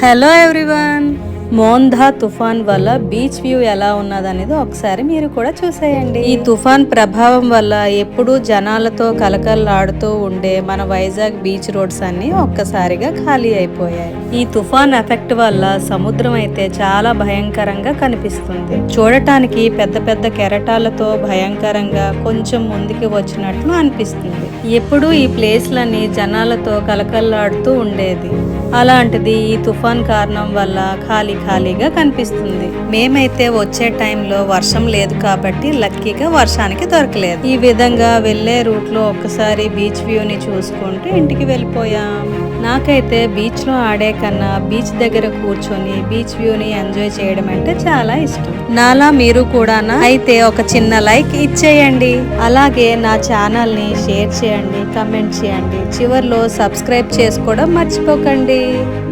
Hello everyone. మోంధా తుఫాన్ వల్ల beach view ఎలా ఉన్నదనేది ఒకసారి మీరు కూడా చూసేయండి. ఈ తుఫాన్ ప్రభావం వల్ల ఎప్పుడూ జనాలతో కలకల్లాడుతూ ఉండే మన వైజాగ్ బీచ్ రోడ్స్ అన్ని ఒక్కసారిగా ఖాళీ అయిపోయాయి. ఈ తుఫాన్ ఎఫెక్ట్ వల్ల సముద్రం అయితే చాలా భయంకరంగా కనిపిస్తుంది. చూడటానికి పెద్ద పెద్ద కెరటాలతో భయంకరంగా కొంచెం ముందుకి వచ్చినట్లు అనిపిస్తుంది. ఎప్పుడూ ఈ ప్లేస్లని జనాలతో కలకల్లాడుతూ ఉండేది. అలాంటిది ఈ తుఫాన్ కారణం వల్ల ఖాళీగా కనిపిస్తుంది. మేమైతే వచ్చే టైంలో వర్షం లేదు కాబట్టి లక్కీగా వర్షానికి దొరకలేదు. ఈ విధంగా వెళ్లే రూట్ లో ఒక్కసారి బీచ్ వ్యూని చూసుకుంటూ ఇంటికి వెళ్ళిపోయాం. నాకైతే బీచ్ లో ఆడే కన్నా బీచ్ దగ్గర కూర్చొని బీచ్ వ్యూని ఎంజాయ్ చేయడం అంటే చాలా ఇష్టం. నాలా మీరు కూడానా? అయితే ఒక చిన్న లైక్ ఇచ్చేయండి. అలాగే నా ఛానల్ ని షేర్ చేయండి, కమెంట్ చేయండి. చివర్లో సబ్స్క్రైబ్ చేసుకోవడం మర్చిపోకండి.